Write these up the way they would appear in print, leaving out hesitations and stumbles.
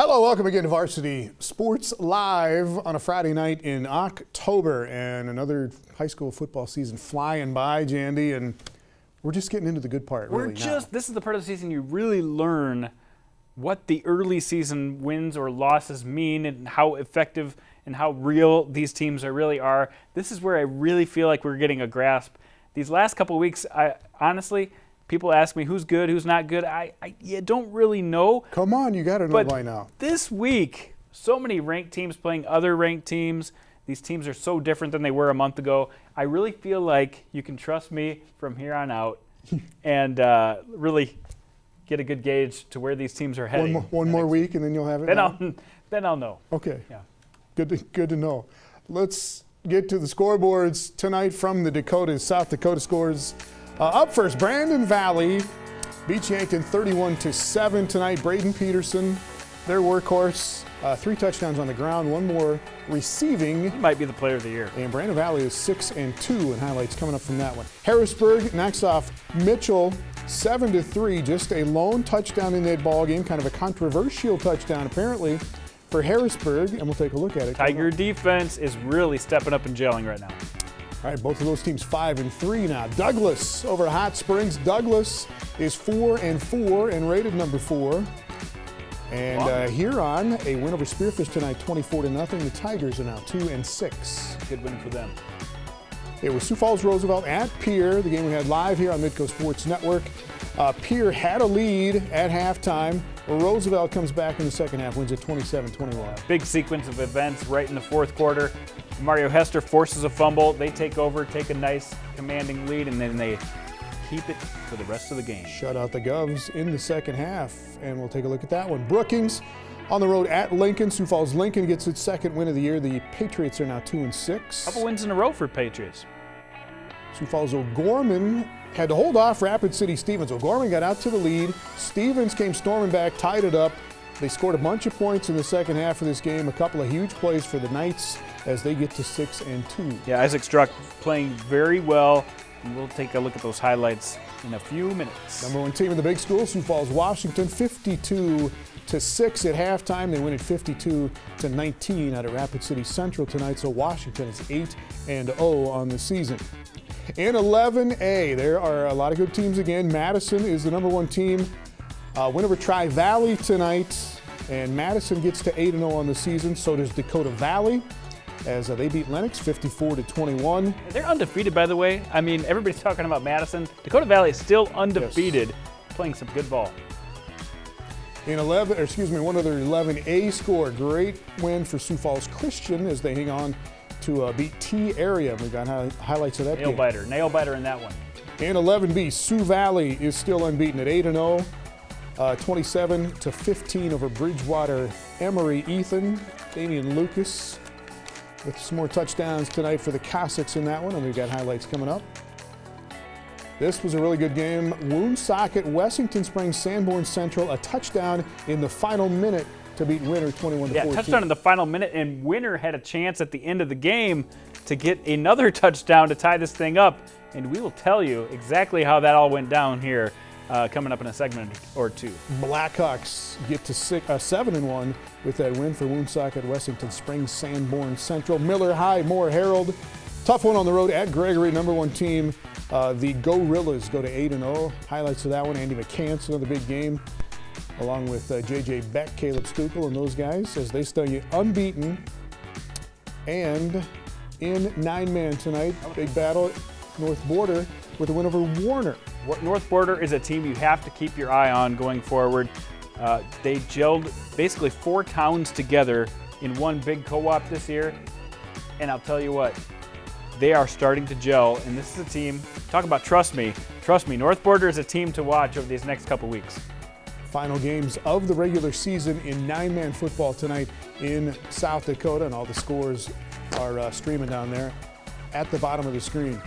Hello, welcome again to Varsity Sports Live on a Friday night in October, and another high school football season flying by, Jandy, and we're just getting into the good part. This is the part of the season you really learn what the early season wins or losses mean and how effective and how real these teams really are. This is where I really feel like we're getting a grasp. These last couple of weeks, honestly, people ask me who's good, who's not good. I don't really know. Come on, you got to know by now. This week, so many ranked teams playing other ranked teams. These teams are so different than they were a month ago. I really feel like you can trust me from here on out and really get a good gauge to where these teams are heading. One more week, and then you'll have it. Then I'll know. Okay. Yeah. Good to know. Let's get to the scoreboards tonight from the Dakotas. South Dakota scores. Up first, Brandon Valley beats Yankton 31-7 tonight. Braden Peterson, their workhorse, 3 touchdowns on the ground, 1 more receiving. He might be the player of the year. And Brandon Valley is 6-2, and highlights coming up from that one. Harrisburg knocks off Mitchell 7-3, just a lone touchdown in that ball game, kind of a controversial touchdown apparently for Harrisburg, and we'll take a look at it. Tiger defense is really stepping up and gelling right now. All right, both of those teams 5-3 now. Douglas over at Hot Springs. Douglas is 4-4 and rated number 4. And Huron, a win over Spearfish tonight, 24-0. The Tigers are now 2-6. Good win for them. It was Sioux Falls Roosevelt at Pierre, the game we had live here on Midco Sports Network. Pierre had a lead at halftime. Roosevelt comes back in the second half, wins at 27-21. Big sequence of events right in the fourth quarter. Mario Hester forces a fumble. They take over, take a nice commanding lead, and then they keep it for the rest of the game. Shut out the Govs in the second half, and we'll take a look at that one. Brookings on the road at Lincoln. Sioux Falls Lincoln gets its second win of the year. The Patriots are now 2-6. Couple wins in a row for Patriots. Sioux Falls O'Gorman had to hold off Rapid City Stevens. O'Gorman got out to the lead. Stevens came storming back, tied it up. They scored a bunch of points in the second half of this game. A couple of huge plays for the Knights as they get to 6-2. Yeah, Isaac Struck playing very well. And we'll take a look at those highlights in a few minutes. Number 1 team in the big school, Sioux Falls Washington, 52-6 at halftime. They win at 52-19 out of Rapid City Central tonight. So Washington is 8-0 on the season. In 11A, there are a lot of good teams again. Madison is the number 1 team. Win over Tri-Valley tonight, and Madison gets to 8-0 on the season. So does Dakota Valley, as they beat Lennox 54-21. They're undefeated, by the way. I mean, everybody's talking about Madison. Dakota Valley is still undefeated, yes, playing some good ball. In one other 11A score, great win for Sioux Falls Christian as they hang on to beat T Area. We've got highlights of that game. Nail biter in that one. In 11B, Sioux Valley is still unbeaten at 8-0. 27-15 over Bridgewater. Emery Ethan, Damian Lucas with some more touchdowns tonight for the Cossacks in that one, and we've got highlights coming up. This was a really good game. Woonsocket, Wessington Springs, Sanborn Central, a touchdown in the final minute to beat Winter 21-14. Yeah, touchdown in the final minute, and Winter had a chance at the end of the game to get another touchdown to tie this thing up, and we will tell you exactly how that all went down here coming up in a segment or two. Blackhawks get to 7-1 with that win for Woonsocket, Wessington Springs, Sanborn Central. Miller High, Moore Herald. Tough one on the road at Gregory, number 1 team. The Gorillas go to 8-0. Highlights of that one, Andy McCants, another big game, along with J.J. Beck, Caleb Stukel, and those guys as they stay unbeaten. And in 9-man tonight, big battle at North Border with a win over Warner. North Border is a team you have to keep your eye on going forward. They gelled basically 4 towns together in one big co-op this year. And I'll tell you what, they are starting to gel. And this is a team, talk about trust me, North Border is a team to watch over these next couple weeks. Final games of the regular season in 9-man football tonight in South Dakota, and all the scores are streaming down there at the bottom of the screen.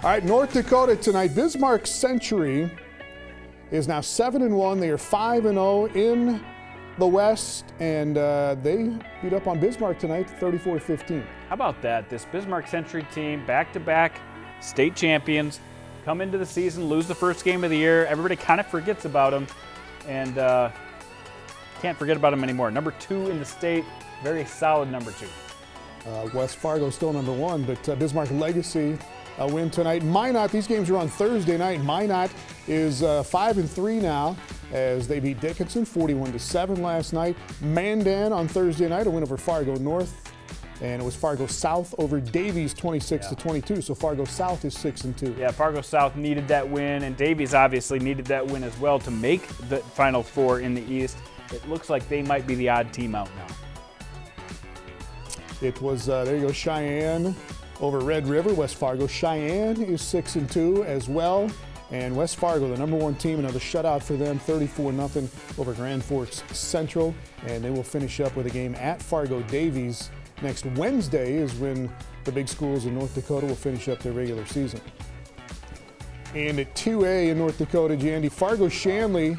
All right, North Dakota tonight. Bismarck Century is now 7-1. They are 5-0 in the West, and they beat up on Bismarck tonight, 34-15. How about that? This Bismarck Century team, back-to-back state champions, come into the season, lose the first game of the year. Everybody kind of forgets about them, and Can't forget about them anymore. Number 2 in the state, very solid number 2. West Fargo still number 1, but Bismarck Legacy win tonight. Minot, these games are on Thursday night. Minot is 5-3 now as they beat Dickinson 41-7 last night. Mandan on Thursday night, a win over Fargo North. And it was Fargo South over Davies 26-22. So Fargo South is 6-2. Yeah, Fargo South needed that win, and Davies obviously needed that win as well to make the Final Four in the East. It looks like they might be the odd team out now. It was, there you go, Cheyenne over Red River. West Fargo. Cheyenne is 6-2 as well. And West Fargo, the number 1 team, another shutout for them, 34-0 over Grand Forks Central. And they will finish up with a game at Fargo Davies. Next Wednesday is when the big schools in North Dakota will finish up their regular season. And at 2A in North Dakota, Jandy, Fargo Shanley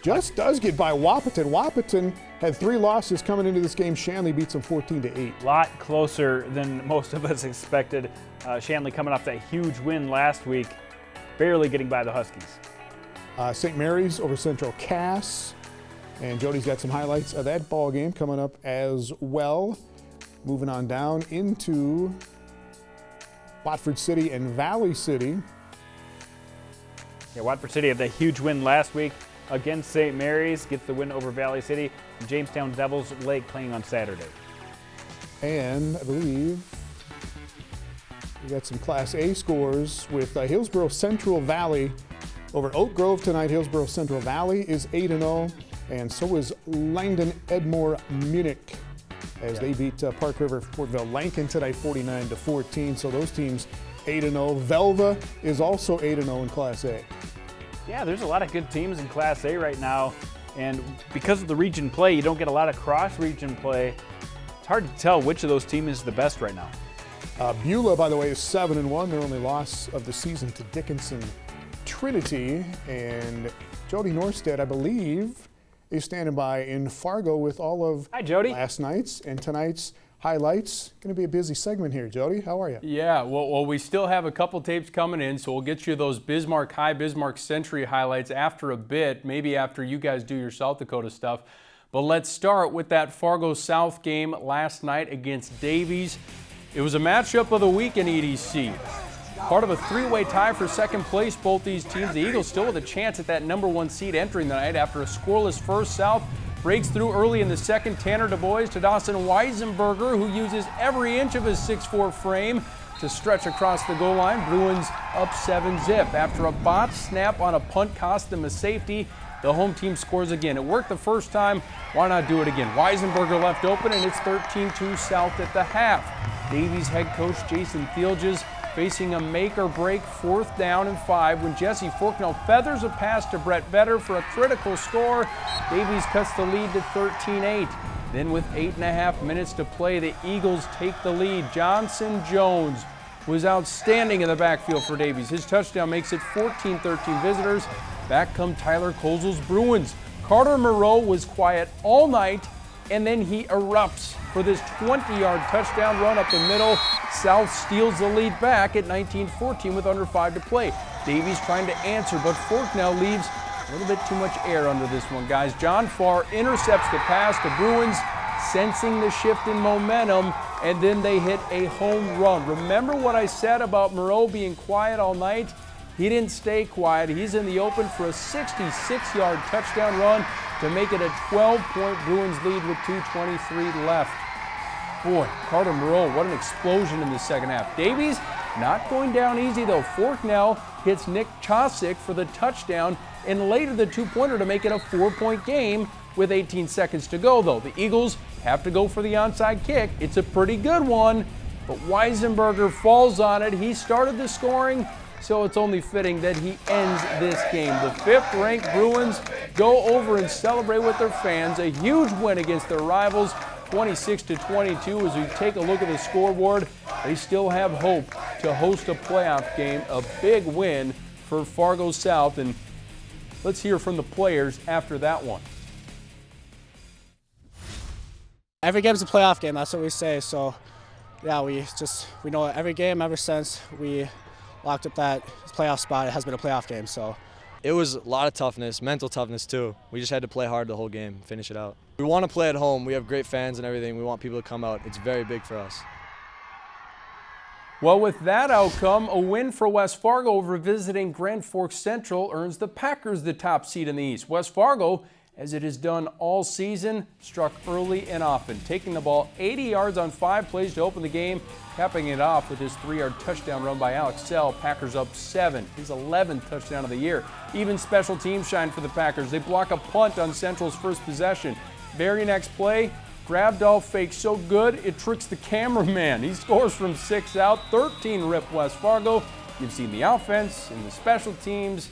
just does get by Wahpeton. Wahpeton had 3 losses coming into this game. Shanley beats them 14-8. A lot closer than most of us expected. Shanley coming off that huge win last week, barely getting by the Huskies. St. Mary's over Central Cass. And Jody's got some highlights of that ball game coming up as well. Moving on down into Watford City and Valley City. Yeah, Watford City had that huge win last week against St. Mary's, gets the win over Valley City. And Jamestown Devils Lake playing on Saturday. And I believe we got some Class A scores with Hillsboro Central Valley over Oak Grove tonight. Hillsboro Central Valley is 8-0, and so is Langdon Edmore Munich as they beat Park River Fortville Lankin tonight 49-14. So those teams 8-0. Velva is also 8-0 in Class A. Yeah, there's a lot of good teams in Class A right now, and because of the region play, you don't get a lot of cross-region play. It's hard to tell which of those teams is the best right now. Beulah, by the way, is 7-1. Their only loss of the season to Dickinson Trinity. And Jody Norstedt, I believe, is standing by in Fargo with all of Hi, Jody. Last night's and tonight's highlights. Going to be a busy segment here. Jody, how are you? Yeah, well, we still have a couple tapes coming in, so we'll get you those Bismarck High, Bismarck Century highlights after a bit, maybe after you guys do your South Dakota stuff. But let's start with that Fargo South game last night against Davies. It was a matchup of the week in EDC. Part of a 3-way tie for second place, both these teams. The Eagles still with a chance at that number 1 seed entering the night after a scoreless first. South breaks through early in the second. Tanner DuBois to Dawson Weisenberger, who uses every inch of his 6'4" frame to stretch across the goal line. Bruins up 7-0. After a botched snap on a punt cost them a safety, the home team scores again. It worked the first time. Why not do it again? Weisenberger left open, and it's 13-2 South at the half. Davies head coach Jason Thielges facing a make-or-break 4th down and 5 when Jesse Forknell feathers a pass to Brett Vetter for a critical score. Davies cuts the lead to 13-8. Then with 8.5 minutes to play, the Eagles take the lead. Johnson Jones was outstanding in the backfield for Davies. His touchdown makes it 14-13 visitors. Back come Tyler Kozel's Bruins. Carter Moreau was quiet all night, and then he erupts for this 20-yard touchdown run up the middle. South steals the lead back at 19-14 with under 5 to play. Davies trying to answer, but Forknell leaves a little bit too much air under this one, guys. John Farr intercepts the pass. The Bruins sensing the shift in momentum, and then they hit a home run. Remember what I said about Moreau being quiet all night? He didn't stay quiet. He's in the open for a 66-yard touchdown run to make it a 12-point Bruins lead with 2:23 left. Boy, Carter Moreau, what an explosion in the second half. Davies not going down easy, though. Forknell hits Nick Chosick for the touchdown, and later the 2-pointer to make it a 4-point game with 18 seconds to go, though. The Eagles have to go for the onside kick. It's a pretty good one, but Weisenberger falls on it. He started the scoring, so it's only fitting that he ends this game. The 5th-ranked Bruins go over and celebrate with their fans. A huge win against their rivals, 26-22. As we take a look at the scoreboard, they still have hope to host a playoff game. A big win for Fargo South, and let's hear from the players after that one. Every game's a playoff game, that's what we say. So, yeah, we know every game ever since we locked up that playoff spot, it has been a playoff game. So, It was a lot of toughness, mental toughness too. We just had to play hard the whole game, finish it out. We want to play at home. We have great fans and everything. We want people to come out. It's very big for us. Well, with that outcome, a win for West Fargo over visiting Grand Forks Central earns the Packers the top seed in the East. West Fargo, as it has done all season, struck early and often, taking the ball 80 yards on 5 plays to open the game, capping it off with his 3-yard touchdown run by Alex Sell. Packers up 7, his 11th touchdown of the year. Even special teams shine for the Packers. They block a punt on Central's first possession. Very next play, Grabdahl fakes so good it tricks the cameraman. He scores from 6 out, 13 rip West Fargo. You've seen the offense and the special teams.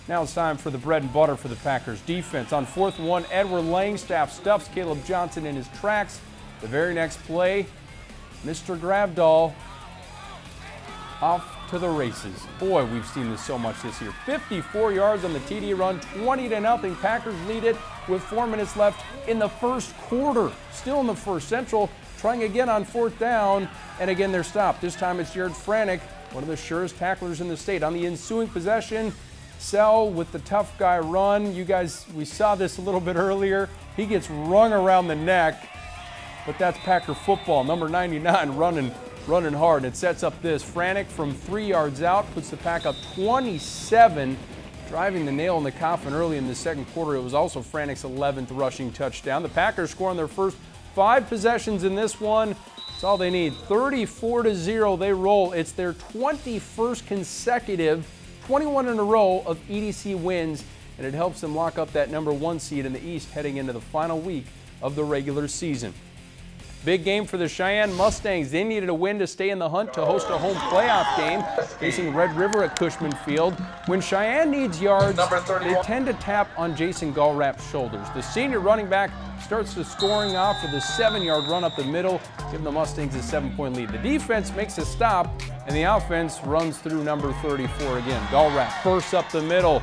Now it's time for the bread and butter for the Packers defense. On 4th and 1, Edward Langstaff stuffs Caleb Johnson in his tracks. The very next play, Mr. Grabdahl off to the races. Boy, we've seen this so much this year. 54 yards on the TD run, 20-0. Packers lead it with 4 minutes left in the first quarter. Still in the first. Central trying again on 4th down, and again they're stopped. This time it's Jared Franek, one of the surest tacklers in the state. On the ensuing possession, Sell with the tough guy run. You guys, we saw this a little bit earlier. He gets wrung around the neck, but that's Packer football. Number 99 running hard. It sets up this. Franek from 3 yards out puts the Pack up 27, driving the nail in the coffin early in the second quarter. It was also Franek's 11th rushing touchdown. The Packers score on their first 5 possessions in this one. That's all they need. 34-0, they roll. It's their 21st consecutive 21 in a row of EDC wins, and it helps them lock up that number 1 seed in the East heading into the final week of the regular season. Big game for the Cheyenne Mustangs. They needed a win to stay in the hunt to host a home playoff game, facing Red River at Cushman Field. When Cheyenne needs yards, they tend to tap on Jason Gallrap's shoulders. The senior running back starts the scoring off with a 7-yard run up the middle, giving the Mustangs a 7-point lead. The defense makes a stop, and the offense runs through number 34 again. Gallrap bursts up the middle.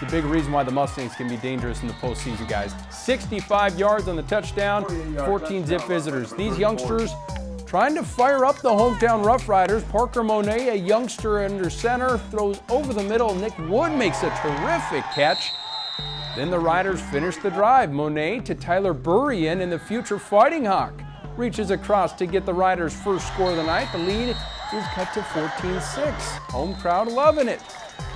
It's a big reason why the Mustangs can be dangerous in the postseason, guys. 65 yards on the touchdown, 14 zip visitors. These youngsters trying to fire up the hometown Rough Riders. Parker Monet, a youngster under center, throws over the middle. Nick Wood makes a terrific catch. Then the Riders finish the drive. Monet to Tyler Burrian, and the future Fighting Hawk reaches across to get the Riders' first score of the night. The lead is cut to 14-6. Home crowd loving it.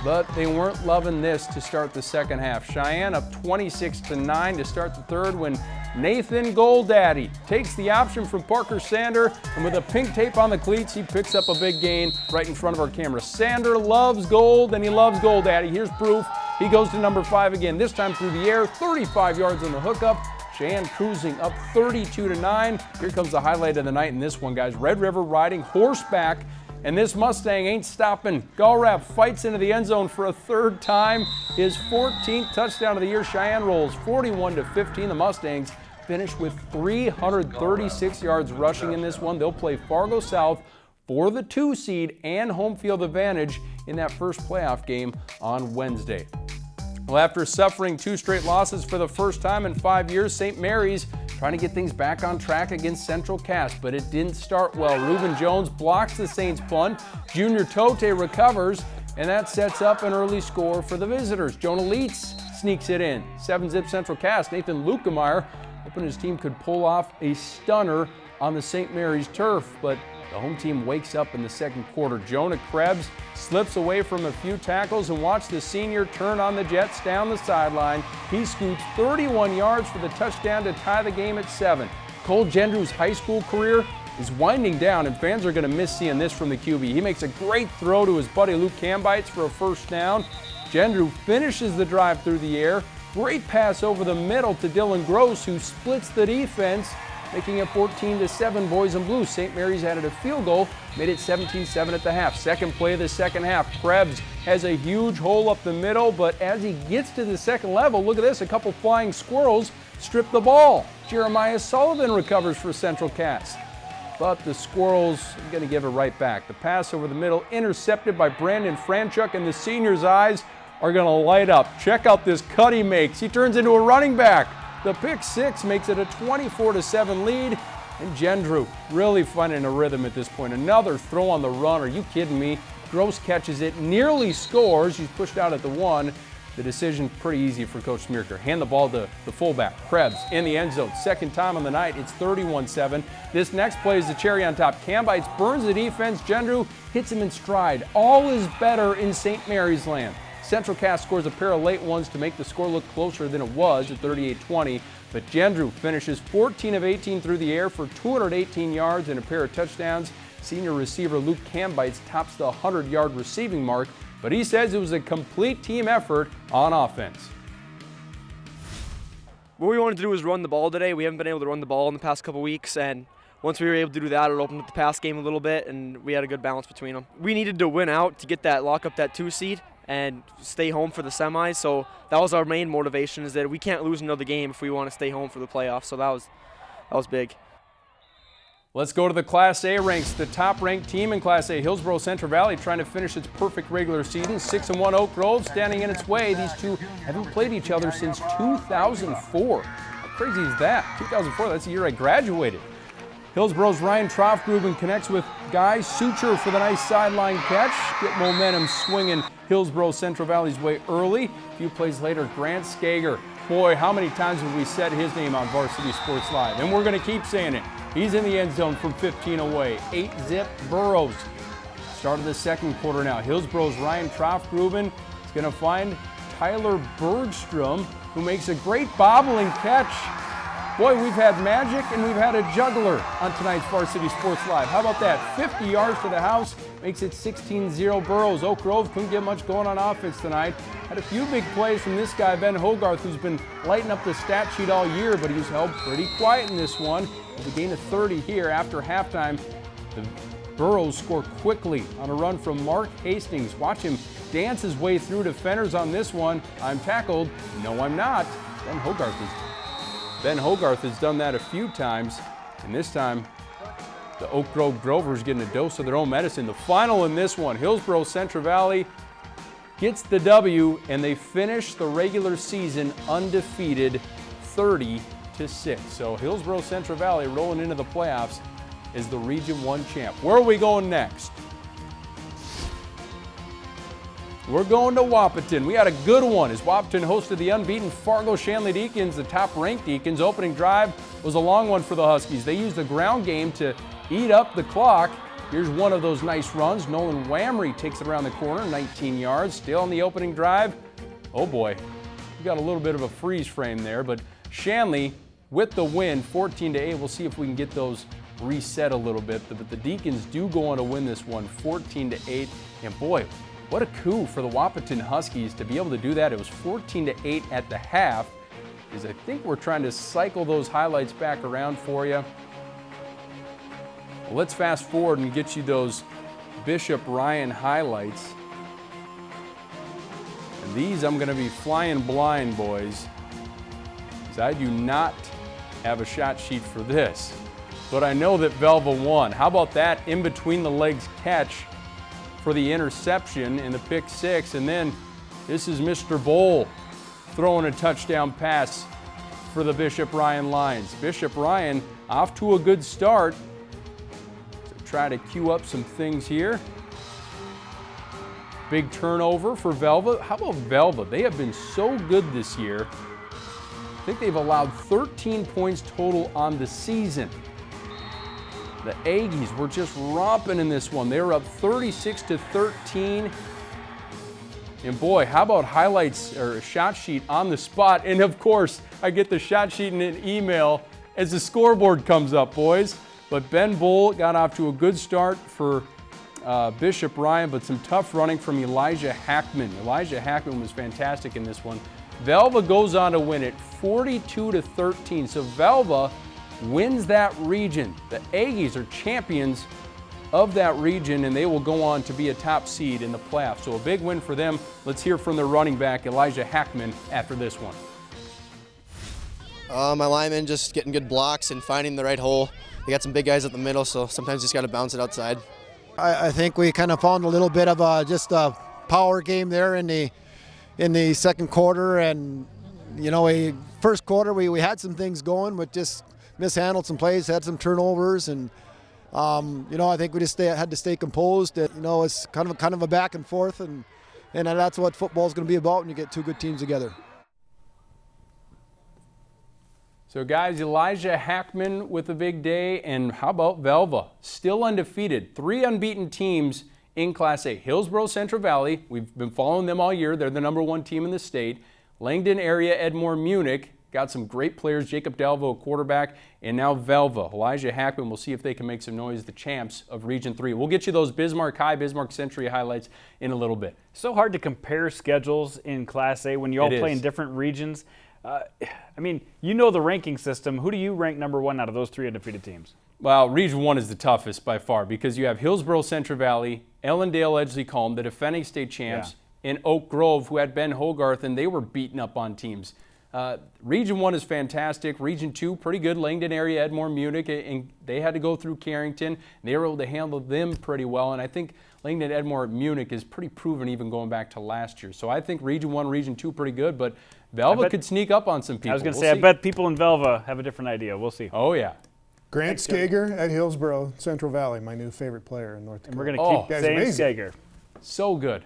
But they weren't loving this to start the second half. Cheyenne up 26-9 to start the third when Nathan Goldaddy takes the option from Parker Sander, and with a pink tape on the cleats, he picks up a big gain right in front of our camera. Sander loves gold, and he loves Goldaddy. Here's proof. He goes to number 5 again, this time through the air, 35 yards on the hookup. Cheyenne cruising up 32-9. Here comes the highlight of the night in this one, guys. Red River riding horseback, and this Mustang ain't stopping. Gallrap fights into the end zone for a 3rd time. His 14th touchdown of the year. Cheyenne rolls 41-15. The Mustangs finish with 336 yards rushing in this one. They'll play Fargo South for the 2 seed and home field advantage in that first playoff game on Wednesday. Well, after suffering 2 straight losses for the first time in 5 years, St. Mary's trying to get things back on track against Central Cass, but it didn't start well. Reuben Jones blocks the Saints' punt. Junior Tote recovers, and that sets up an early score for the visitors. Jonah Leitz sneaks it in. 7-zip Central Cass. Nathan Lukemeyer hoping his team could pull off a stunner on the St. Mary's turf, but the home team wakes up in the second quarter. Jonah Krebs slips away from a few tackles, and watch the senior turn on the Jets down the sideline. He scoots 31 yards for the touchdown to tie the game at 7. Cole Gendrew's high school career is winding down, and fans are going to miss seeing this from the QB. He makes a great throw to his buddy Luke Cambites for a first down. Gendrew finishes the drive through the air. Great pass over the middle to Dylan Gross, who splits the defense, making it 14-7 boys in blue. St. Mary's added a field goal, made it 17-7 at the half. Second play of the second half. Krebs has a huge hole up the middle, but as he gets to the second level, look at this, a couple flying squirrels strip the ball. Jeremiah Sullivan recovers for Central Cass, but the Squirrels are going to give it right back. The pass over the middle intercepted by Brandon Franchuk, and the senior's eyes are going to light up. Check out this cut he makes. He turns into a running back. The pick 6 makes it a 24-7 lead, and Gendrew really finding a rhythm at this point. Another throw on the run. Are you kidding me? Gross catches it, nearly scores. He's pushed out at the 1. The decision pretty easy for Coach Smirker. Hand the ball to the fullback, Krebs, in the end zone. Second time on the night, it's 31-7. This next play is the cherry on top. Cambites burns the defense. Gendrew hits him in stride. All is better in St. Mary's land. Central Cass scores a pair of late ones to make the score look closer than it was at 38-20. But Gendrew finishes 14 of 18 through the air for 218 yards and a pair of touchdowns. Senior receiver Luke Cambites tops the 100-yard receiving mark, but he says it was a complete team effort on offense. What we wanted to do was run the ball today. We haven't been able to run the ball in the past couple weeks, and once we were able to do that, it opened up the pass game a little bit, and we had a good balance between them. We needed to win out to get that, lock up that 2 seed and stay home for the semis, so that was our main motivation, is that we can't lose another game if we want to stay home for the playoffs, so that was big. Let's go to the Class A ranks. The top-ranked team in Class A, Hillsboro Central Valley, trying to finish its perfect regular season. 6-1 Oak Grove standing in its way. These two haven't played each other since 2004. How crazy is that? 2004, that's the year I graduated. Hillsboro's Ryan Troffgruben connects with Guy Suture for the nice sideline catch. Get momentum swinging Hillsboro Central Valley's way early. A few plays later, Grant Skager. Boy, how many times have we said his name on Varsity Sports Live? And we're going to keep saying it. He's in the end zone from 15 away. 8-zip Burrows. Start of the second quarter now. Hillsboro's Ryan Troffgruben is going to find Tyler Bergstrom, who makes a great bobbling catch. Boy, we've had magic and we've had a juggler on tonight's Varsity Sports Live. How about that? 50 yards to the house, makes it 16-0 Burrows. Oak Grove couldn't get much going on offense tonight. Had a few big plays from this guy, Ben Hogarth, who's been lighting up the stat sheet all year, but he was held pretty quiet in this one. With a gain of 30 here after halftime, the Burrows score quickly on a run from Mark Hastings. Watch him dance his way through defenders on this one. I'm tackled. No, I'm not. Ben Hogarth has done that a few times, and this time the Oak Grove Drovers getting a dose of their own medicine. The final in this one, Hillsboro Central Valley gets the W, and they finish the regular season undefeated 30-6. So Hillsboro Central Valley rolling into the playoffs as the Region 1 champ. Where are we going next? We're going to Wahpeton. We had a good one as Wahpeton hosted the unbeaten Fargo Shanley Deacons, the top-ranked Deacons. Opening drive was a long one for the Huskies. They used the ground game to eat up the clock. Here's one of those nice runs. Nolan Wamry takes it around the corner, 19 yards. Still on the opening drive. Oh boy, we got a little bit of a freeze frame there, but Shanley with the win, 14-8. We'll see if we can get those reset a little bit. But the Deacons do go on to win this one, 14-8. And boy, what a coup for the Wahpeton Huskies to be able to do that. It was 14-8 at the half. Is I think we're trying to cycle those highlights back around for you. Well, let's fast forward and get you those Bishop Ryan highlights. And these I'm going to be flying blind, boys, because I do not have a shot sheet for this. But I know that Velva won. How about that in between the legs catch for the interception and the pick six? And then this is Mr. Bowl throwing a touchdown pass for the Bishop Ryan Lions. Bishop Ryan off to a good start. So try to cue up some things here. Big turnover for Velva. How about Velva? They have been so good this year. I think they've allowed 13 points total on the season. The Aggies were just romping in this one. They were up 36-13. And boy, how about highlights or a shot sheet on the spot? And of course, I get the shot sheet in an email as the scoreboard comes up, boys. But Ben Bull got off to a good start for Bishop Ryan, but some tough running from Elijah Hackman. Elijah Hackman was fantastic in this one. Velva goes on to win it 42-13. So Velva wins that region. The Aggies are champions of that region, and they will go on to be a top seed in the playoffs. So a big win for them. Let's hear from their running back, Elijah Hackman, after this one. My linemen just getting good blocks and finding the right hole. They got some big guys at the middle, so sometimes just got to bounce it outside. I think we kind of found a little bit of just a power game there in the second quarter, and first quarter we had some things going, but just mishandled some plays, had some turnovers, and I think we just had to stay composed. It's kind of a back and forth, and And that's what football is going to be about when you get two good teams together. So guys, Elijah Hackman with a big day, and how about Velva? Still undefeated. 3 unbeaten teams in Class A. Hillsboro, Central Valley, we've been following them all year. They're the #1 team in the state. Langdon area, Edmore, Munich, got some great players. Jacob Delvo, quarterback, and now Velva. Elijah Hackman, we'll see if they can make some noise, the champs of Region 3. We'll get you those Bismarck High, Bismarck Century highlights in a little bit. So hard to compare schedules in Class A when you all play in different regions. I mean, you know the ranking system. Who do you rank #1 out of those 3 undefeated teams? Well, Region 1 is the toughest by far because you have Hillsboro, Central Valley, Ellendale, Edgley-Culm, the defending state champs, and Oak Grove, who had Ben Hogarth, and they were beating up on teams. Region 1 is fantastic. Region 2, pretty good. Langdon area, Edmore, Munich, and they had to go through Carrington. They were able to handle them pretty well, and I think Langdon, Edmore, Munich is pretty proven even going back to last year. So I think Region 1, Region 2 pretty good, but Velva could sneak up on some people. I was going to say, I bet people in Velva have a different idea. We'll see. Oh, yeah. Grant Skager at Hillsboro, Central Valley, my new favorite player in North Dakota. And we're going to keep saying Skager. So good.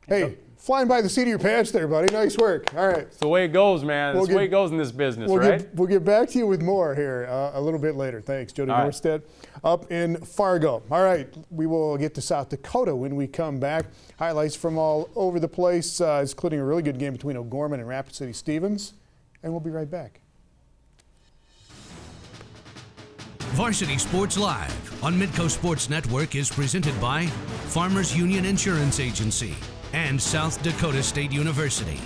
Hey, flying by the seat of your pants there, buddy. Nice work. All right. It's the way it goes, man. It's the way it goes in this business, right? We'll get back to you with more here a little bit later. Thanks, Jody Norstedt up in Fargo. All right, we will get to South Dakota when we come back. Highlights from all over the place, including a really good game between O'Gorman and Rapid City Stevens. And we'll be right back. Varsity Sports Live on Midco Sports Network is presented by Farmers Union Insurance Agency and South Dakota State University.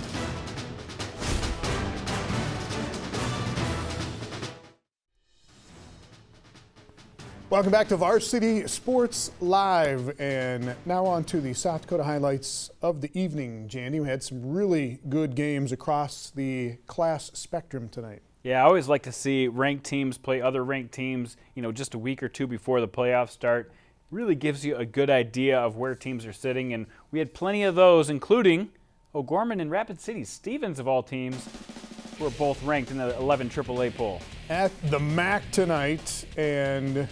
Welcome back to Varsity Sports Live, and now on to the South Dakota highlights of the evening. Jandy, we had some really good games across the class spectrum tonight. Yeah, I always like to see ranked teams play other ranked teams, just a week or two before the playoffs start. Really gives you a good idea of where teams are sitting, and we had plenty of those, including O'Gorman and Rapid City Stevens, of all teams, who are both ranked in the 11 AAA poll. At the MAC tonight, and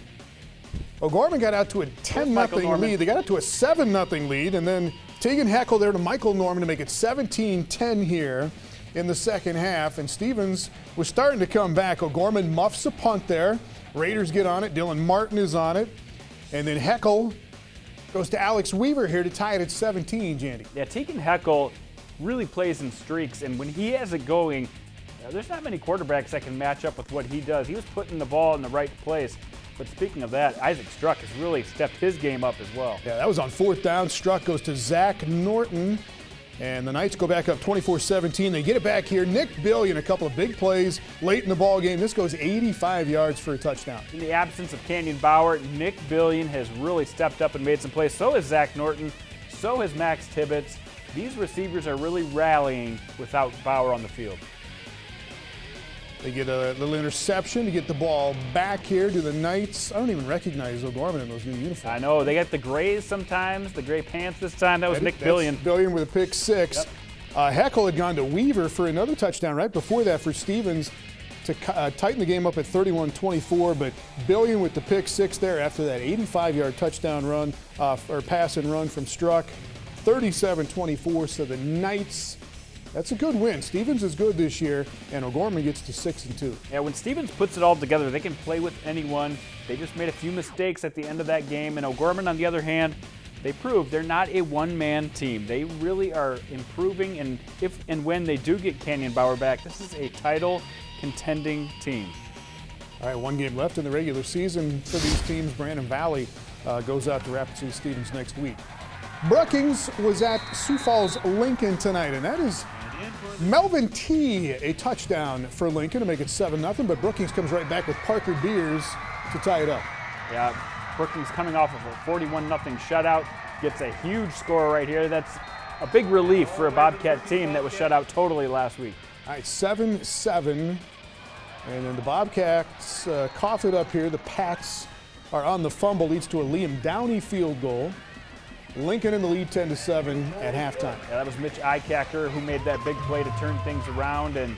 O'Gorman got out to a 10-0 lead. They got out to a 7-0 lead, and then Tegan Heckle there to Michael Norman to make it 17-10 here in the second half, and Stevens was starting to come back. O'Gorman muffs a punt there. Raiders get on it. Dylan Martin is on it. And then Heckle goes to Alex Weaver here to tie it at 17, Jandy. Yeah, Tegan Heckle really plays in streaks, and when he has it going, there's not many quarterbacks that can match up with what he does. He was putting the ball in the right place. But speaking of that, Isaac Struck has really stepped his game up as well. Yeah, that was on 4th down. Struck goes to Zach Norton. And the Knights go back up 24-17. They get it back here. Nick Billion, a couple of big plays late in the ball game. This goes 85 yards for a touchdown. In the absence of Canyon Bauer, Nick Billion has really stepped up and made some plays. So has Zach Norton. So has Max Tibbetts. These receivers are really rallying without Bauer on the field. They get a little interception to get the ball back here to the Knights. I don't even recognize O'Gorman in those new uniforms. I know. They got the grays sometimes, the gray pants this time. That was Nick Billion. Billion with a pick 6. Yep. Heckle had gone to Weaver for another touchdown right before that for Stevens to tighten the game up at 31-24. But Billion with the pick 6 there after that 85-yard touchdown run or pass and run from Struck. 37-24. So the Knights. That's a good win. Stevens is good this year, and O'Gorman gets to 6-2. Yeah, when Stevens puts it all together, they can play with anyone. They just made a few mistakes at the end of that game, and O'Gorman, on the other hand, they proved they're not a one-man team. They really are improving, and if and when they do get Canyon Bauer back, this is a title-contending team. All right, one game left in the regular season for these teams. Brandon Valley goes out to Rapid City Stevens next week. Brookings was at Sioux Falls Lincoln tonight, and that is Melvin T, a touchdown for Lincoln to make it 7-0, but Brookings comes right back with Parker Beers to tie it up. Yeah, Brookings coming off of a 41-0 shutout, gets a huge score right here. That's a big relief for a Bobcat team that was shut out totally last week. All right, 7-7, and then the Bobcats cough it up here. The Pats are on the fumble, leads to a Liam Downey field goal. Lincoln in the lead 10-7 at halftime. Yeah, that was Mitch Eichacker who made that big play to turn things around. And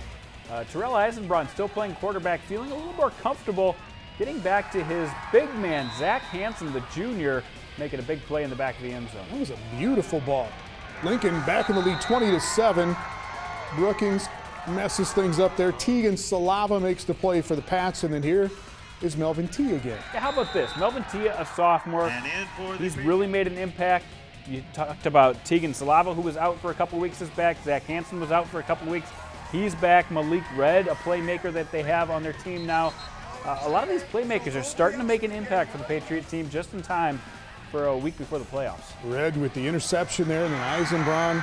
Terrell Eisenbraun still playing quarterback, feeling a little more comfortable, getting back to his big man, Zach Hansen, the junior, making a big play in the back of the end zone. That was a beautiful ball. Lincoln back in the lead 20-7. Brookings messes things up there. Tegan Salava makes the play for the Pats, and then here is Melvin T again. Yeah, how about this? Melvin T, a sophomore. He's really made an impact. You talked about Tegan Salava, who was out for a couple weeks, is back. Zach Hansen was out for a couple weeks. He's back. Malik Red, a playmaker that they have on their team now. A lot of these playmakers are starting to make an impact for the Patriot team just in time for a week before the playoffs. Red with the interception there, and then Eisenbraun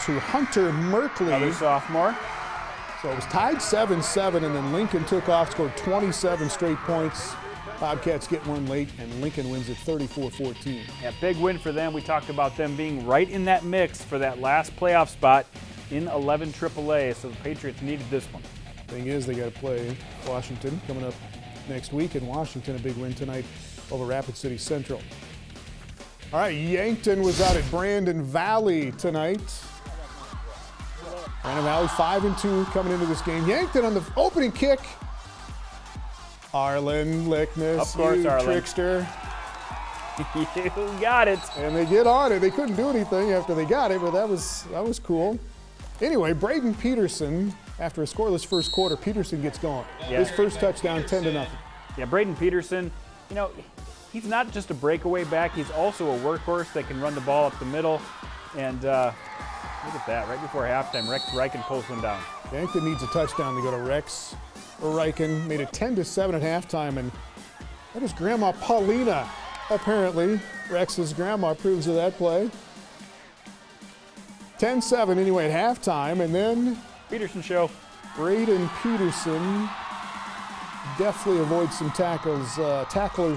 to Hunter Merkley. Another sophomore. So it was tied 7-7, and then Lincoln took off, scored 27 straight points. Bobcats get one late, and Lincoln wins it 34-14. Yeah, big win for them. We talked about them being right in that mix for that last playoff spot in 11 AAA, so the Patriots needed this one. Thing is, they got to play Washington coming up next week, and Washington a big win tonight over Rapid City Central. All right, Yankton was out at Brandon Valley tonight. Brandon Valley 5-2 coming into this game. Yankton on the opening kick. Arlen Lickness, of course, you Arlen. trickster. You got it. And they get on it. They couldn't do anything after they got it, but that was cool. Anyway, Braden Peterson, after a scoreless first quarter, Peterson gets going. Yeah. His first touchdown, 10-0. Yeah, Braden Peterson, you know, he's not just a breakaway back. He's also a workhorse that can run the ball up the middle. And look at that, right before halftime, Rex Reichen pulls one down. Yankton needs a touchdown to go to Rex. Reichen made it 10-7 at halftime, and that is Grandma Paulina, apparently. Rex's grandma approves of that play. 10-7 anyway at halftime, and then Peterson show. Braden Peterson definitely avoids some tacklers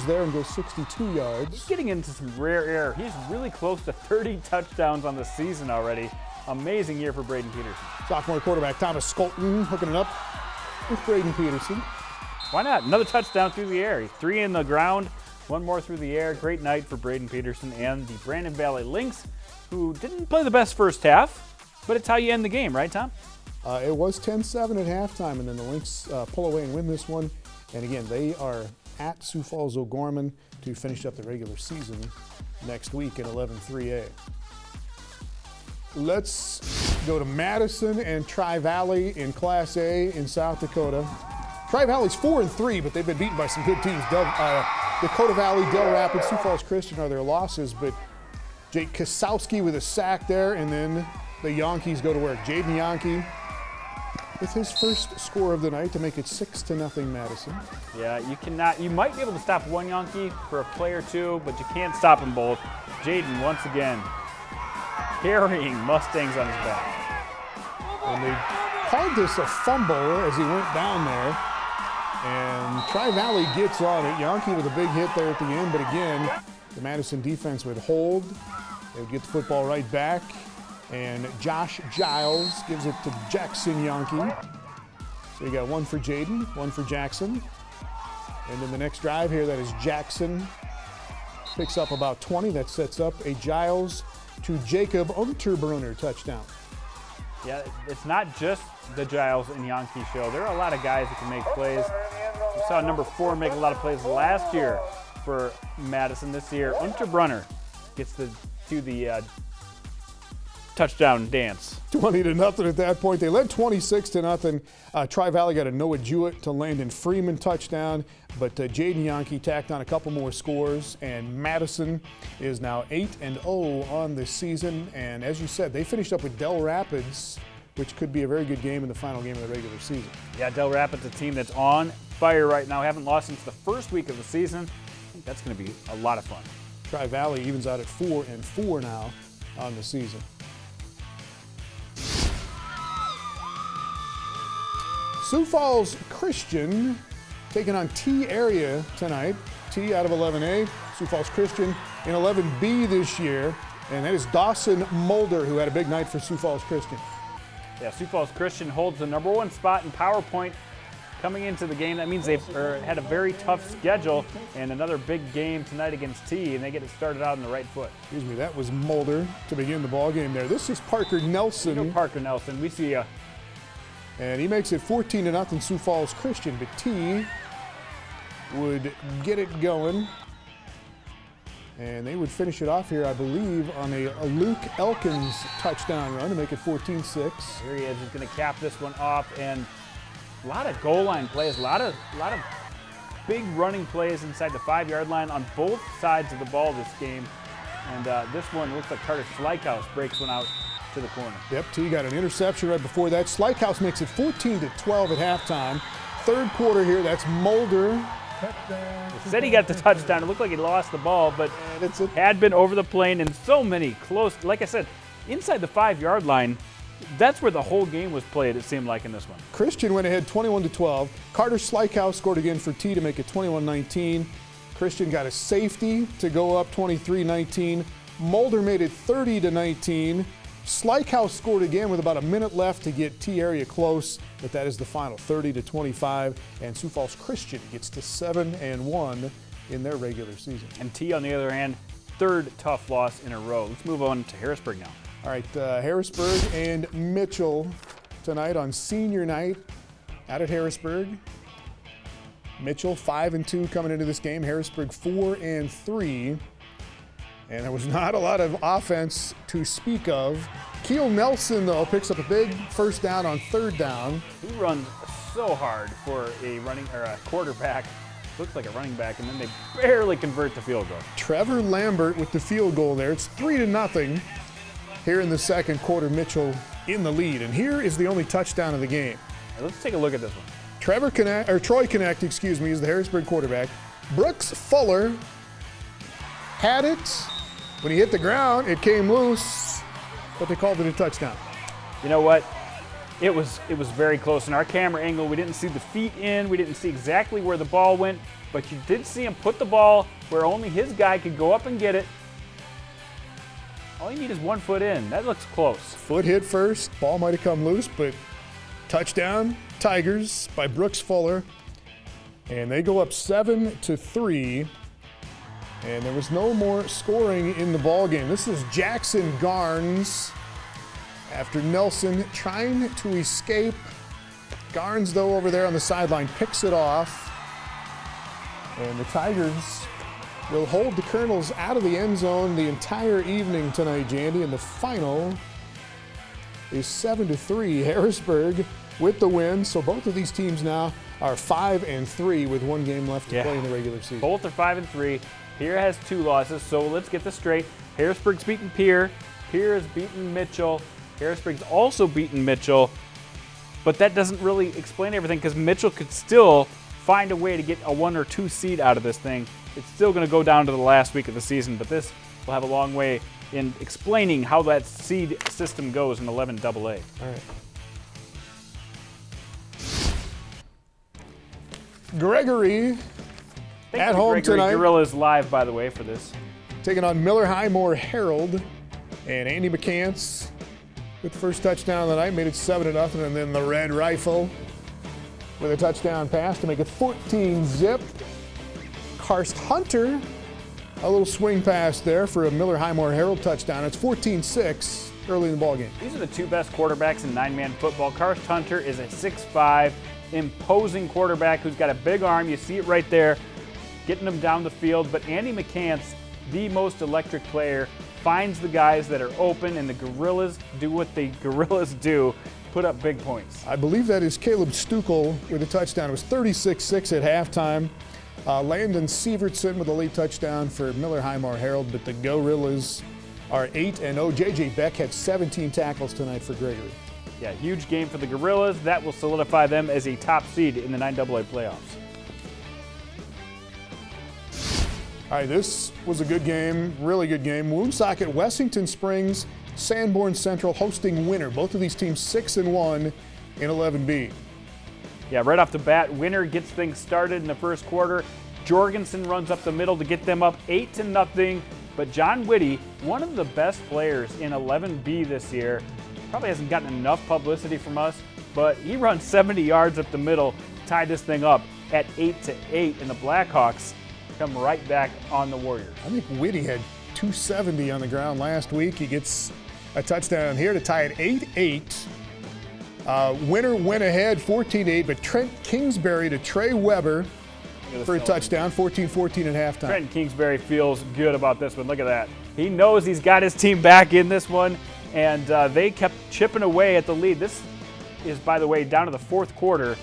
there and goes 62 yards. He's getting into some rare air. He's really close to 30 touchdowns on the season already. Amazing year for Braden Peterson. Sophomore quarterback Thomas Skolton hooking it up with Braden Peterson. Why not? Another touchdown through the air. 3 in the ground, 1 more through the air. Great night for Braden Peterson and the Brandon Valley Lynx, who didn't play the best first half, but it's how you end the game, right, Tom? It was 10-7 at halftime, and then the Lynx pull away and win this one. And again, they are at Sioux Falls O'Gorman to finish up the regular season next week in 11-3A. Let's go to Madison and Tri-Valley in Class A in South Dakota. Tri-Valley's 4-3, but they've been beaten by some good teams. Dakota Valley, Del Rapids, Sioux Falls Christian are their losses, but Jake Kosowski with a sack there, and then the Yankees go to work. Jaden Yankee with his first score of the night to make it 6-0 Madison. Yeah, you might be able to stop one Yankee for a play or two, but you can't stop them both. Jaden, once again, carrying Mustangs on his back. And they called this a fumble as he went down there. And Tri-Valley gets on it. Yankee with a big hit there at the end, but again, the Madison defense would hold. They would get the football right back. And Josh Giles gives it to Jackson Yankee. So you got 1 for Jaden, 1 for Jackson. And then the next drive here, that is Jackson. Picks up about 20. That sets up a Giles to Jacob Unterbrunner touchdown. Yeah, it's not just the Giles and Yankee show. There are a lot of guys that can make plays. We saw number 4 make a lot of plays last year for Madison. This year, Unterbrunner gets to do the touchdown dance. 20-0 at that point. They led 26-0. Tri-Valley got a Noah Jewett to Landon Freeman touchdown, but Jaden Yankee tacked on a couple more scores, and Madison is now 8-0 on this season. And as you said, they finished up with Del Rapids, which could be a very good game in the final game of the regular season. Yeah, Del Rapids, a team that's on fire right now. Haven't lost since the first week of the season. I think that's going to be a lot of fun. Tri-Valley evens out at 4-4 now on the season. Sioux Falls Christian taking on T area tonight. T out of 11A, Sioux Falls Christian in 11B this year. And that is Dawson Mulder, who had a big night for Sioux Falls Christian. Yeah, Sioux Falls Christian holds the number 1 spot in PowerPoint coming into the game. That means they've had a very tough schedule and another big game tonight against T, and they get it started out on the right foot. Excuse me, that was Mulder to begin the ball game there. This is Parker Nelson. You know Parker Nelson, we see ya. And he makes it 14-0 Sioux Falls Christian, but T would get it going. And they would finish it off here, I believe, on a Luke Elkins touchdown run to make it 14-6. Here he is. He's going to cap this one off, and a lot of goal line plays, a lot of big running plays inside the 5-yard line on both sides of the ball this game. And this one looks like Carter Slykehouse breaks one out to the corner. Yep, T got an interception right before that. Slykehouse makes it 14-12 at halftime. Third quarter here, that's Mulder. He said he got the touchdown. It looked like he lost the ball, but it had been over the plane, and so many close. Like I said, inside the 5-yard line, that's where the whole game was played, it seemed like, in this one. Christian went ahead 21-12. Carter Slykehouse scored again for T to make it 21-19. Christian got a safety to go up 23-19. Mulder made it 30-19. Slykehouse scored again with about a minute left to get T area close, but that is the final, 30-25. And Sioux Falls Christian gets to 7-1 in their regular season. And T, on the other hand, third tough loss in a row. Let's move on to Harrisburg now. All right, Harrisburg and Mitchell tonight on senior night out at Harrisburg. Mitchell 5-2 coming into this game. Harrisburg 4-3. And there was not a lot of offense to speak of. Keel Nelson, though, picks up a big first down on third down. He runs so hard for a quarterback. Looks like a running back, and then they barely convert the field goal. Trevor Lambert with the field goal there. It's 3-0 here in the second quarter. Mitchell in the lead, and here is the only touchdown of the game. Right, let's take a look at this one. Troy Connect, is the Harrisburg quarterback. Brooks Fuller had it. When he hit the ground, it came loose, but they called it a touchdown. You know what? It was very close. In our camera angle, we didn't see the feet in. We didn't see exactly where the ball went, but you did see him put the ball where only his guy could go up and get it. All you need is 1 foot in. That looks close. Foot hit first. Ball might have come loose, but touchdown, Tigers by Brooks Fuller. And they go up 7-3. And there was no more scoring in the ball game. This is Jackson Garnes after Nelson trying to escape. Garnes, though, over there on the sideline, picks it off. And the Tigers will hold the Colonels out of the end zone the entire evening tonight, Jandy. And the final is 7-3. Harrisburg with the win. So both of these teams now are 5-3 with one game left to play in the regular season. Both are 5-3. Pierre has 2 losses, so let's get this straight. Harrisburg's beaten Pierre. Pierre has beaten Mitchell. Harrisburg's also beaten Mitchell, but that doesn't really explain everything because Mitchell could still find a way to get a 1 or 2 seed out of this thing. It's still going to go down to the last week of the season, but this will have a long way in explaining how that seed system goes in 11AA. All right. Gregory at home Gregory tonight. Gorillas live, by the way, for this. Taking on Miller Highmore Herald. And Andy McCants with the first touchdown of the night, made it 7-0. And then the Red Rifle with a touchdown pass to make it 14-zip. Karst Hunter, a little swing pass there for a Miller Highmore Herald touchdown. It's 14-6 early in the ballgame. These are the 2 best quarterbacks in 9-man football. Karst Hunter is a 6'5", imposing quarterback who's got a big arm. You see it right there, getting them down the field. But Andy McCants, the most electric player, finds the guys that are open, and the Gorillas do what the Gorillas do, put up big points. I believe that is Caleb Stuckel with a touchdown. It was 36-6 at halftime. Landon Sievertson with a late touchdown for Miller Highmore Herald, but the Gorillas are 8-0. J.J. Beck had 17 tackles tonight for Gregory. Yeah, huge game for the Gorillas. That will solidify them as a top seed in the 9AA playoffs. All right, this was a good game, really good game. Woonsocket, Wessington Springs, Sanborn Central hosting Winter. Both of these teams 6-1 in 11B. Yeah, right off the bat, Winter gets things started in the first quarter. Jorgensen runs up the middle to get them up 8-0. But John Whitty, one of the best players in 11B this year, probably hasn't gotten enough publicity from us, but he runs 70 yards up the middle, tied this thing up at 8-8, and the Blackhawks come right back on the Warriors. I think Whitty had 270 on the ground last week. He gets a touchdown here to tie it 8-8. Winter went ahead 14-8, but Trent Kingsbury to Trey Weber for a touchdown, 14-14 at halftime. Trenton Kingsbury feels good about this one. Look at that. He knows he's got his team back in this one, and they kept chipping away at the lead. This is, by the way, down to the fourth quarter.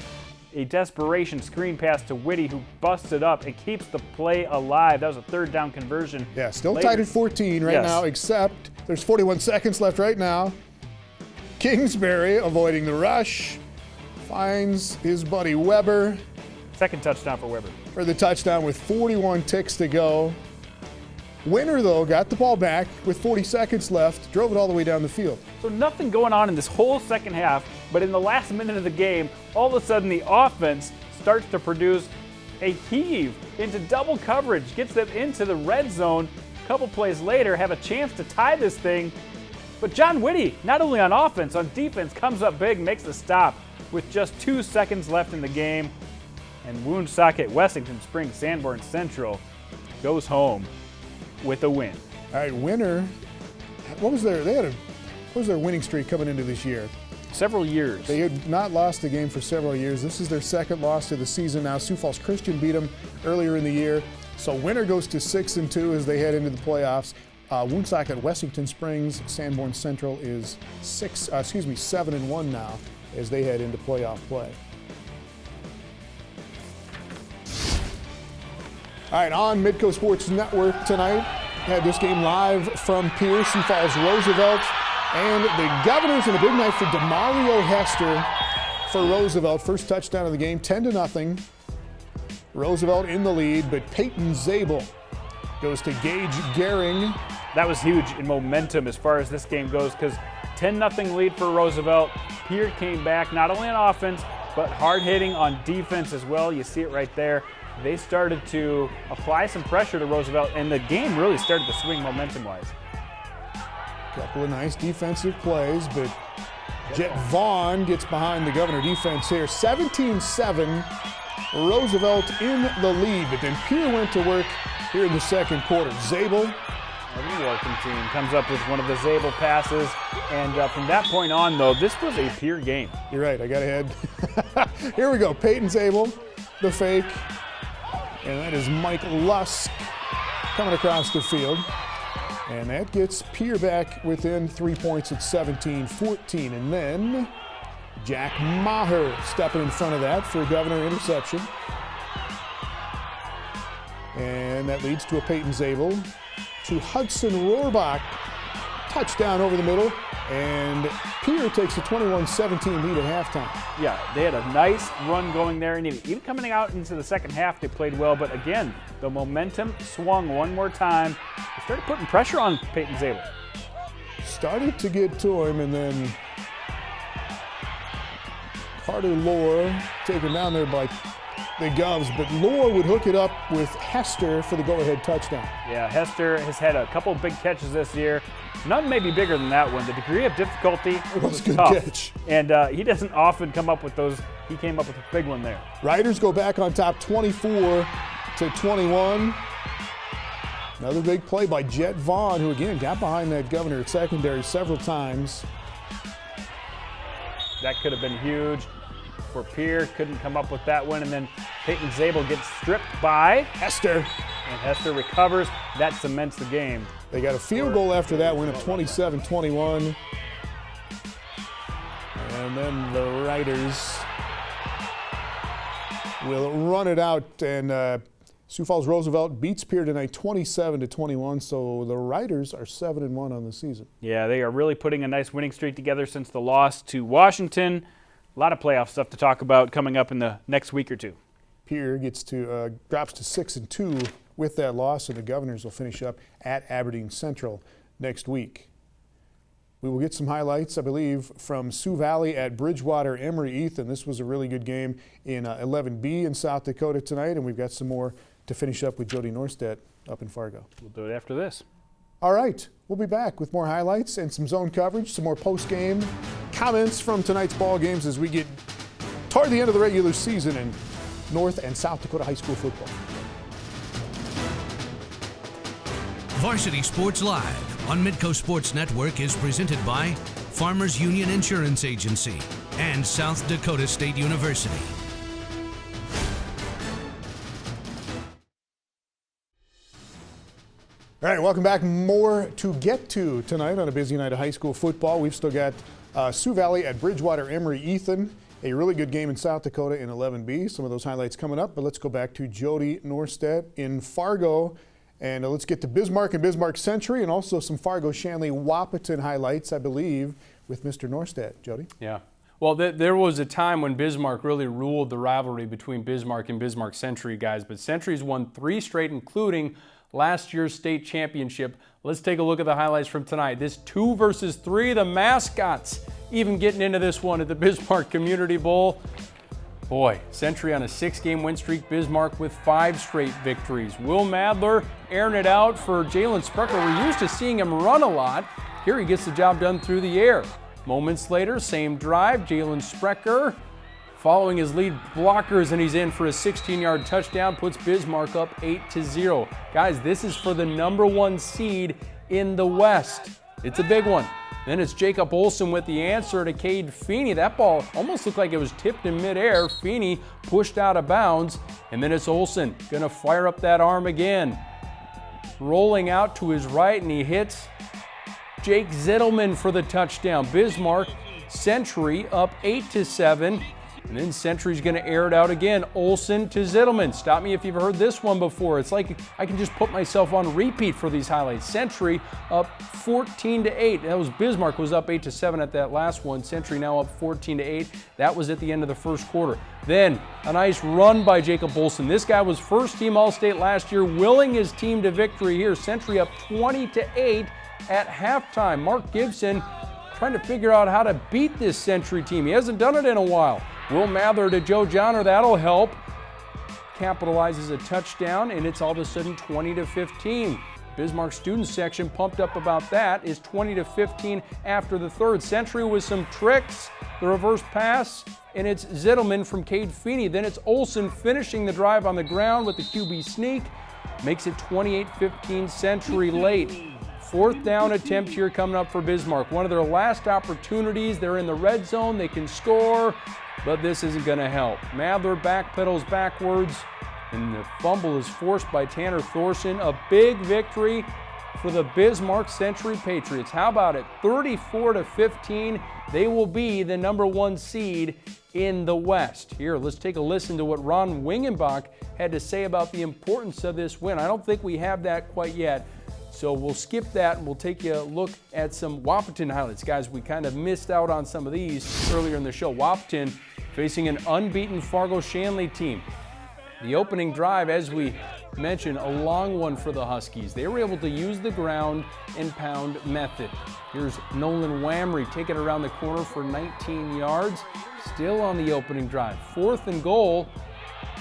A desperation screen pass to Whitty, who busted up and keeps the play alive. That was a third down conversion. Yeah, still tied at 14 right now, except there's 41 seconds left right now. Kingsbury avoiding the rush, finds his buddy Weber. Second touchdown for Weber. For the touchdown with 41 ticks to go. Winner, though, got the ball back with 40 seconds left, drove it all the way down the field. So nothing going on in this whole second half, but in the last minute of the game, all of a sudden the offense starts to produce a heave into double coverage, gets them into the red zone. A couple plays later, have a chance to tie this thing. But John Whitty, not only on offense, on defense, comes up big, makes the stop with just 2 seconds left in the game. And Woonsocket, Wessington Springs, Sanborn Central goes home with a win. All right, winner. What was their winning streak coming into this year? Several years. They had not lost a game for several years. This is their second loss of the season now. Sioux Falls Christian beat them earlier in the year. So winner goes to 6-2 as they head into the playoffs. Woonsocket, Wessington Springs, Sanborn Central is 7-1 now as they head into playoff play. All right, on Midco Sports Network tonight, had this game live from Pierre, Sioux Falls, Roosevelt, and the Governors in a big night for DeMario Hester for Roosevelt. First touchdown of the game, 10-0. Roosevelt in the lead, but Peyton Zabel goes to Gage Gehring. That was huge in momentum as far as this game goes, because 10-0 lead for Roosevelt. Pierre came back not only on offense, but hard hitting on defense as well. You see it right there. They started to apply some pressure to Roosevelt, and the game really started to swing momentum-wise. Couple of nice defensive plays, but Jet Vaughn gets behind the Governor defense here. 17-7, Roosevelt in the lead, but then Pierre went to work here in the second quarter. Zabel, the working team, comes up with one of the Zabel passes, and from that point on, though, this was a Pierre game. You're right, I got ahead. Here we go, Peyton Zabel, the fake. And that is Mike Lusk coming across the field. And that gets Pierre back within 3 points at 17-14. And then Jack Maher stepping in front of that for a Governor interception. And that leads to a Peyton Zabel to Hudson Rohrbach. Touchdown over the middle. And Pierre takes a 21-17 lead at halftime. Yeah, they had a nice run going there, and even coming out into the second half, they played well. But again, the momentum swung one more time. They started putting pressure on Peyton Zabel. Started to get to him, and then Carter Lohr taken down there by the Govs, but Lohr would hook it up with Hester for the go-ahead touchdown. Yeah, Hester has had a couple big catches this year. None may be bigger than that one. The degree of difficulty was a good tough. catch. And he doesn't often come up with those. He came up with a big one there. Riders go back on top 24-21. Another big play by Jet Vaughn, who again got behind that Governor at secondary several times. That could have been huge for Pierre. Couldn't come up with that one. And then Peyton Zabel gets stripped by Hester. And Hester recovers. That cements the game. They got a field goal after that, went up 27-21. And then the Riders will run it out, and Sioux Falls Roosevelt beats Pierre tonight 27-21, so the Riders are 7-1 on the season. Yeah, they are really putting a nice winning streak together since the loss to Washington. A lot of playoff stuff to talk about coming up in the next week or two. Pierre gets to drops to 6-2 with that loss, and the Governors will finish up at Aberdeen Central next week. We will get some highlights, I believe, from Sioux Valley at Bridgewater Emory Ethan. This was a really good game in 11B in South Dakota tonight, and we've got some more to finish up with Jody Norstedt up in Fargo. We'll do it after this. All right, we'll be back with more highlights and some zone coverage, some more post-game comments from tonight's ball games as we get toward the end of the regular season in North and South Dakota high school football. Varsity Sports Live on Midco Sports Network is presented by Farmers Union Insurance Agency and South Dakota State University. All right, welcome back. More to get to tonight on a busy night of high school football. We've still got Sioux Valley at Bridgewater Emory-Eaton. A really good game in South Dakota in 11B. Some of those highlights coming up, but let's go back to Jody Norstedt in Fargo. And let's get to Bismarck and Bismarck Century and also some Fargo, Shanley, Wahpeton highlights, I believe, with Mr. Norstedt. Jody? Yeah. Well, there was a time when Bismarck really ruled the rivalry between Bismarck and Bismarck Century, guys. But Century's won 3 straight, including last year's state championship. Let's take a look at the highlights from tonight. This 2 versus 3, the mascots even getting into this one at the Bismarck Community Bowl. Boy, Century on a 6-game win streak, Bismarck with 5 straight victories. Will Madler airing it out for Jalen Sprecher. We're used to seeing him run a lot. Here he gets the job done through the air. Moments later, same drive, Jalen Sprecher following his lead blockers, and he's in for a 16-yard touchdown, puts Bismarck up 8-0. Guys, this is for the #1 seed in the West. It's a big one. Then it's Jacob Olson with the answer to Cade Feeney. That ball almost looked like it was tipped in midair. Feeney pushed out of bounds, and then it's Olson gonna fire up that arm again. Rolling out to his right, and he hits Jake Zittelman for the touchdown. Bismarck Century up 8-7. And then Century's going to air it out again. Olson to Zittelman. Stop me if you've heard this one before. It's like I can just put myself on repeat for these highlights. Century up 14-8. That was Bismarck was up 8-7 at that last one. Century now up 14-8. That was at the end of the first quarter. Then a nice run by Jacob Olson. This guy was first team All-State last year, willing his team to victory here. Century up 20-8 at halftime. Mark Gibson trying to figure out how to beat this Century team. He hasn't done it in a while. Will Mather to Joe Johnner, that'll help. Capitalizes a touchdown, and it's all of a sudden 20-15. Bismarck student section pumped up about that, is 20-15 after the third. Century with some tricks, the reverse pass, and it's Zittelman from Cade Feeney. Then it's Olson finishing the drive on the ground with the QB sneak. Makes it 28-15 Century late. 4th down attempt here coming up for Bismarck. One of their last opportunities. They're in the red zone. They can score, but this isn't going to help. Mather backpedals backwards, and the fumble is forced by Tanner Thorson. A big victory for the Bismarck Century Patriots. How about it? 34-15. They will be the #1 seed in the West. Here, let's take a listen to what Ron Wingenbach had to say about the importance of this win. I don't think we have that quite yet. So we'll skip that and we'll take a look at some Wahpeton highlights. Guys, we kind of missed out on some of these earlier in the show. Wahpeton facing an unbeaten Fargo Shanley team. The opening drive, as we mentioned, a long one for the Huskies. They were able to use the ground and pound method. Here's Nolan Wamry taking it around the corner for 19 yards. Still on the opening drive. 4th and goal.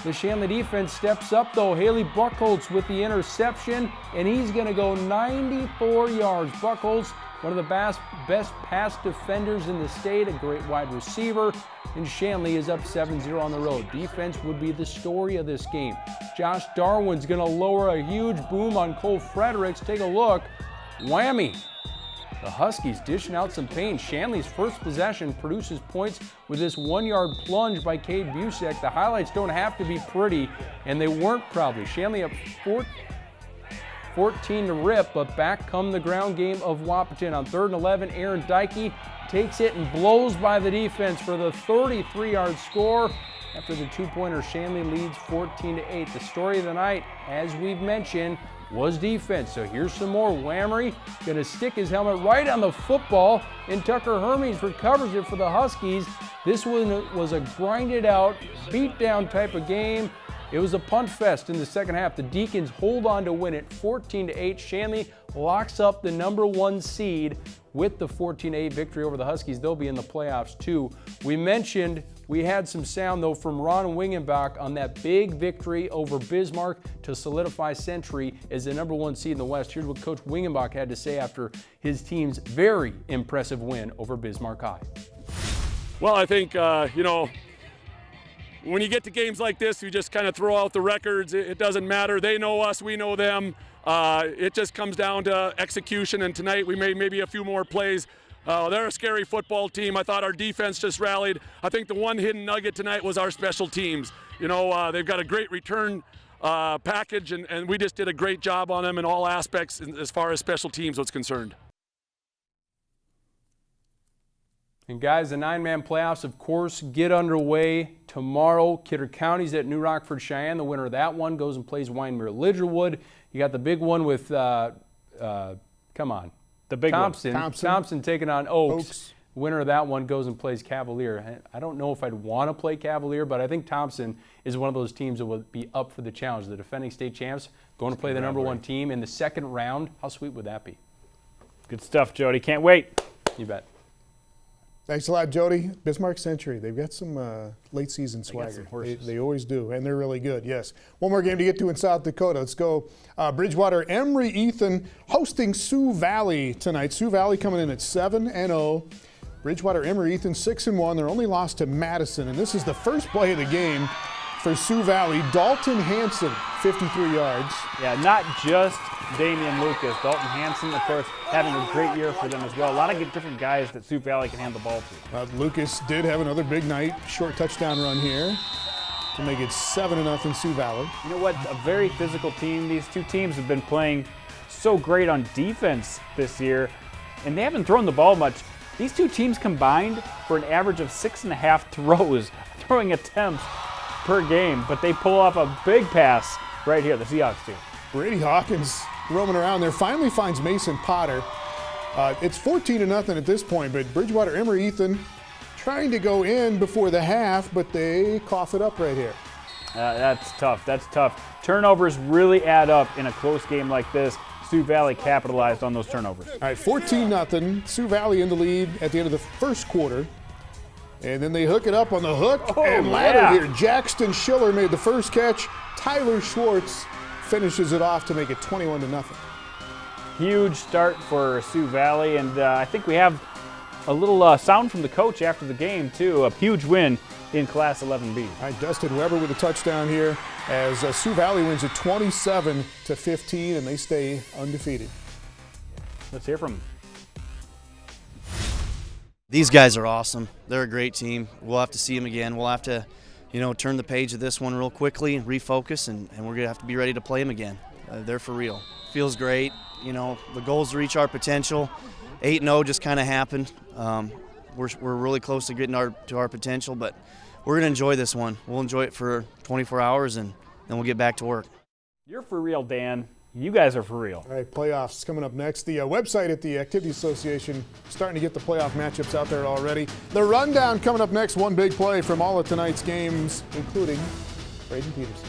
The Shanley defense steps up, though. Haley Buchholz with the interception, and he's going to go 94 yards. Buchholz, one of the best pass defenders in the state, a great wide receiver, and Shanley is up 7-0 on the road. Defense would be the story of this game. Josh Darwin's going to lower a huge boom on Cole Fredericks. Take a look. Whammy. The Huskies dishing out some pain. Shanley's first possession produces points with this 1-yard plunge by Cade Busek. The highlights don't have to be pretty, and they weren't probably. Shanley up 14 to rip, but back come the ground game of Wahpeton. On 3rd and 11, Aaron Dykey takes it and blows by the defense for the 33-yard score. After the 2-pointer, Shanley leads 14-8. The story of the night, as we've mentioned, was defense. So here's some more. Whamry gonna stick his helmet right on the football, and Tucker Hermes recovers it for the Huskies. This one was a grinded out, beat down type of game. It was a punt fest in the second half. The Deacons hold on to win it 14-8. Shanley locks up the #1 seed with the 14-8 victory over the Huskies. They'll be in the playoffs too. We mentioned we had some sound though from Ron Wingenbach on that big victory over Bismarck to solidify Century as the #1 seed in the West. Here's what Coach Wingenbach had to say after his team's very impressive win over Bismarck High. Well, I think, when you get to games like this, you just kind of throw out the records. It doesn't matter. They know us, we know them. It just comes down to execution, and tonight we made maybe a few more plays. They're a scary football team. I thought our defense just rallied. I think the one hidden nugget tonight was our special teams. They've got a great return package, and we just did a great job on them in all aspects as far as special teams was concerned. And guys, the 9-man playoffs, of course, get underway tomorrow. Kidder County's at New Rockford, Cheyenne. The winner of that one goes and plays Wyndmere Lidgerwood. You got the big one with, come on. The big Thompson. one. Thompson taking on Oaks. Winner of that one goes and plays Cavalier. I don't know if I'd want to play Cavalier, but I think Thompson is one of those teams that will be up for the challenge. The defending state champs going to play the number 1 team in the second round. How sweet would that be? Good stuff, Jody. Can't wait. You bet. Thanks a lot, Jody. Bismarck Century, they've got some late season swagger. They always do, and they're really good, yes. One more game to get to in South Dakota. Let's go. Bridgewater Emory Ethan hosting Sioux Valley tonight. Sioux Valley coming in at 7-0. Bridgewater Emory Ethan 6-1. They're only lost to Madison, and this is the first play of the game for Sioux Valley. Dalton Hanson, 53 yards. Yeah, not just Damian Lucas. Dalton Hanson, of course, having a great year for them as well. A lot of different guys that Sioux Valley can hand the ball to. Lucas did have another big night, short touchdown run here to make it 7-0 Sioux Valley. You know what? A very physical team. These two teams have been playing so great on defense this year, and they haven't thrown the ball much. These two teams combined for an average of 6.5 throwing attempts per game, but they pull off a big pass right here, the Seahawks do. Brady Hawkins roaming around there, finally finds Mason Potter. It's 14-0 at this point, but Bridgewater Emory Ethan trying to go in before the half, but they cough it up right here. That's tough. That's tough. Turnovers really add up in a close game like this. Sioux Valley capitalized on those turnovers. All right, 14-0. Sioux Valley in the lead at the end of the first quarter. And then they hook it up on the hook and ladder here. Jackson Schiller made the first catch. Tyler Schwartz finishes it off to make it 21-0. Huge start for Sioux Valley, and I think we have a little sound from the coach after the game, too. A huge win in Class 11B. All right, Dustin Weber with a touchdown here as Sioux Valley wins it 27-15, and they stay undefeated. Let's hear from them. These guys are awesome. They're a great team. We'll have to see them again. We'll have to, turn the page of this one real quickly and refocus, and we're going to have to be ready to play them again. They're for real. Feels great. The goal is to reach our potential. 8-0 just kind of happened. We're really close to getting to our potential, but we're going to enjoy this one. We'll enjoy it for 24 hours, and then we'll get back to work. You're for real, Dan. You guys are for real. All right, playoffs coming up next. The website at the Activity Association starting to get the playoff matchups out there already. The rundown coming up next. One big play from all of tonight's games, including Braden Peterson.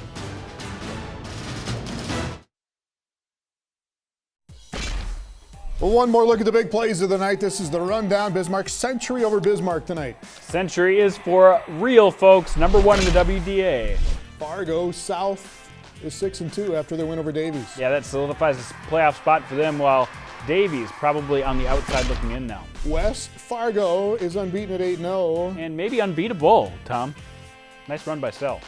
Well, one more look at the big plays of the night. This is the rundown. Bismarck Century over Bismarck tonight. Century is for real, folks. Number 1 in the WDA. Fargo South is 6-2 after their win over Davies. Yeah, that solidifies a playoff spot for them, while Davies probably on the outside looking in now. West Fargo is unbeaten at 8-0. And maybe unbeatable, Tom. Nice run by Sell.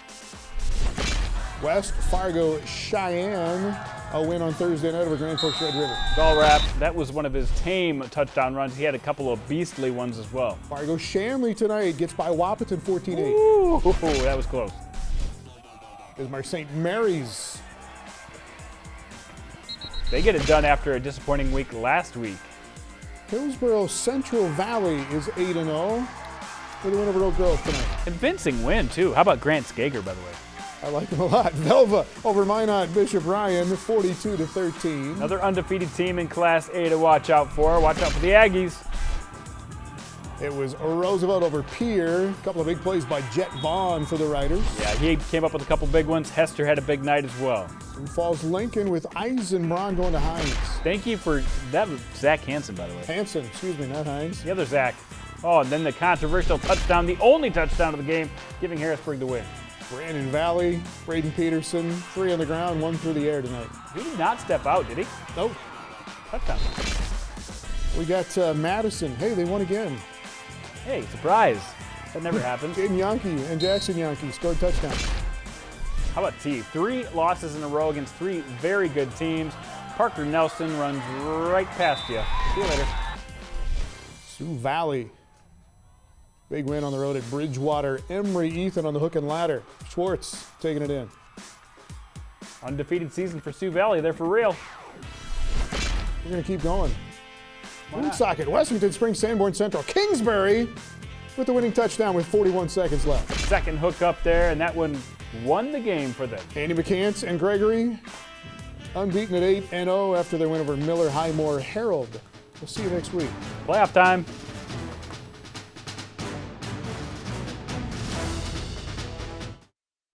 West Fargo Cheyenne, a win on Thursday night over Grand Forks Red River. Gallrap, that was one of his tame touchdown runs. He had a couple of beastly ones as well. Fargo Shanley tonight gets by Wahpeton 14-8. Ooh, that was close. Bismarck St. Mary's. They get it done after a disappointing week last week. Hillsboro Central Valley is 8-0 with a win over Oak Grove tonight. Convincing win, too. How about Grant Skager, by the way? I like him a lot. Velva over Minot Bishop Ryan, 42-13. Another undefeated team in Class A to watch out for. Watch out for the Aggies. It was Roosevelt over Pierre. A couple of big plays by Jet Vaughn for the Riders. Yeah, he came up with a couple big ones. Hester had a big night as well. And Falls Lincoln with Eisenbraun going to Hines. Thank you for that. Was Zach Hansen, by the way. Hansen, excuse me, not Hines. The other Zach. Oh, and then the controversial touchdown, the only touchdown of the game, giving Harrisburg the win. Brandon Valley, Braden Peterson, 3 on the ground, 1 through the air tonight. He did not step out, did he? Nope. Touchdown. We got Madison. Hey, they won again. Hey, surprise. That never happens. Jaden Yankee and Jackson Yankee scored touchdowns. How about T? 3 losses in a row against 3 very good teams. Parker Nelson runs right past you. See you later. Sioux Valley. Big win on the road at Bridgewater. Emory Ethan on the hook and ladder. Schwartz taking it in. Undefeated season for Sioux Valley. They're for real. We're going to keep going. Woonsocket, Washington Springs, Sanborn Central, Kingsbury with the winning touchdown with 41 seconds left. Second hook up there, and that one won the game for them. Andy McCants and Gregory unbeaten at 8-0 after their win over Miller, Highmore, Herald. We'll see you next week. Playoff time.